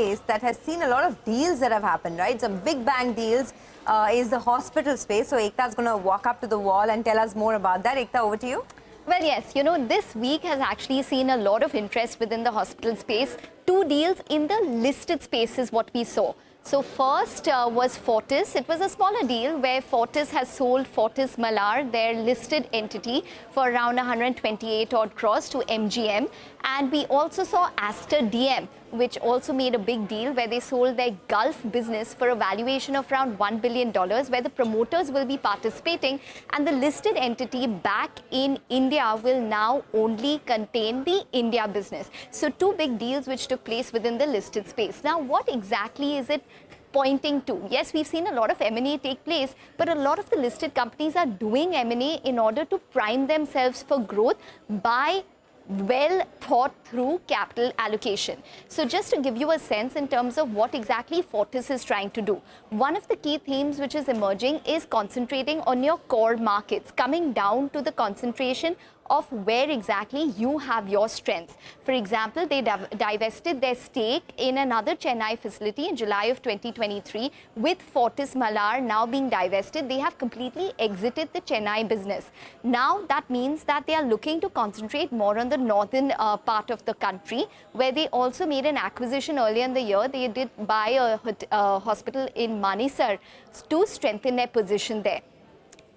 space that has seen a lot of deals that have happened, right? Some big bang deals is the hospital space. So Ekta is going to walk up to the wall and tell us more about that. Ekta, over to you. Well, yes, this week has actually seen a lot of interest within the hospital space. 2 deals in the listed space is what we saw. So first was Fortis. It was a smaller deal where Fortis has sold Fortis Malar, their listed entity, for around 128 odd crores to MGM. And we also saw Aster DM, which also made a big deal where they sold their Gulf business for a valuation of around $1 billion, where the promoters will be participating, and the listed entity back in India will now only contain the India business. So 2 big deals which took place within the listed space. Now, what exactly is it pointing to? Yes, we've seen a lot of M&A take place, but a lot of the listed companies are doing M&A in order to prime themselves for growth by well thought through capital allocation. So just to give you a sense in terms of what exactly Fortis is trying to do, one of the key themes which is emerging is concentrating on your core markets, coming down to the concentration of where exactly you have your strengths. For example, they divested their stake in another Chennai facility in July of 2023. With Fortis Malar now being divested, they have completely exited the Chennai business. Now that means that they are looking to concentrate more on the northern part of the country, where they also made an acquisition earlier in the year. They did buy a hospital in Manesar to strengthen their position there.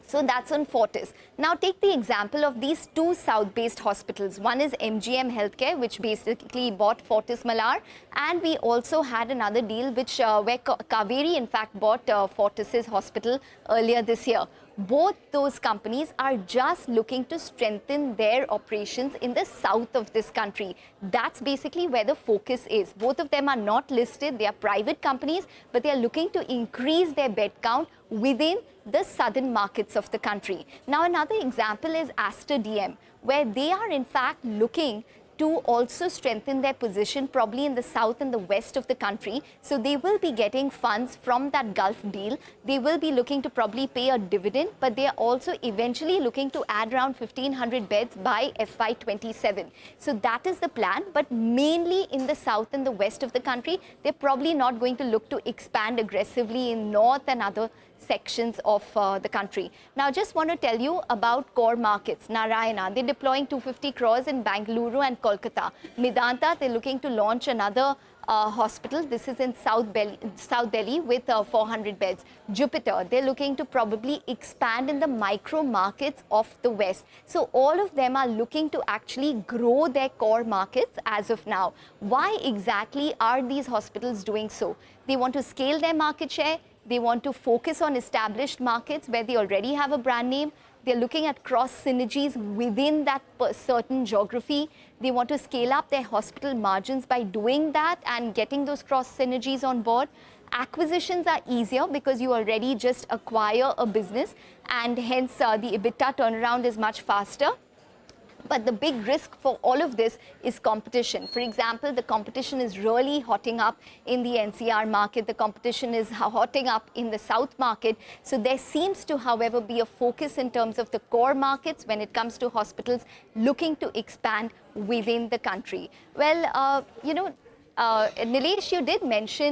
So that's on Fortis. Now take the example of these 2 south-based hospitals. One is MGM Healthcare, which basically bought Fortis Malar, and we also had another deal which where Kaveri in fact bought Fortis's hospital earlier this year. Both those companies are just looking to strengthen their operations in the south of this country. That's basically where the focus is. Both of them are not listed, they are private companies, but they are looking to increase their bed count within the southern markets of the country. Now another example is Aster DM, where they are in fact looking to also strengthen their position probably in the south and the west of the country. So they will be getting funds from that Gulf deal. They will be looking to probably pay a dividend, but they are also eventually looking to add around 1,500 beds by FY27. So that is the plan, but mainly in the south and the west of the country. They're probably not going to look to expand aggressively in north and other sections of the country. Now, just want to tell you about core markets. Narayana, they're deploying 250 crores in Bangalore and Kolkata. Medanta, they're looking to launch another hospital. This is in South Delhi with 400 beds. Jupiter, they're looking to probably expand in the micro markets of the West. So all of them are looking to actually grow their core markets as of now. Why exactly are these hospitals doing so? They want to scale their market share. They want to focus on established markets where they already have a brand name. They're looking at cross synergies within that certain geography. They want to scale up their hospital margins by doing that and getting those cross synergies on board. Acquisitions are easier because you already just acquire a business, and hence the EBITDA turnaround is much faster. But the big risk for all of this is competition. For example, the competition is really hotting up in the NCR market. The competition is hotting up in the South market. So there seems to, however, be a focus in terms of the core markets when it comes to hospitals looking to expand within the country. Well, Nilesh, you did mention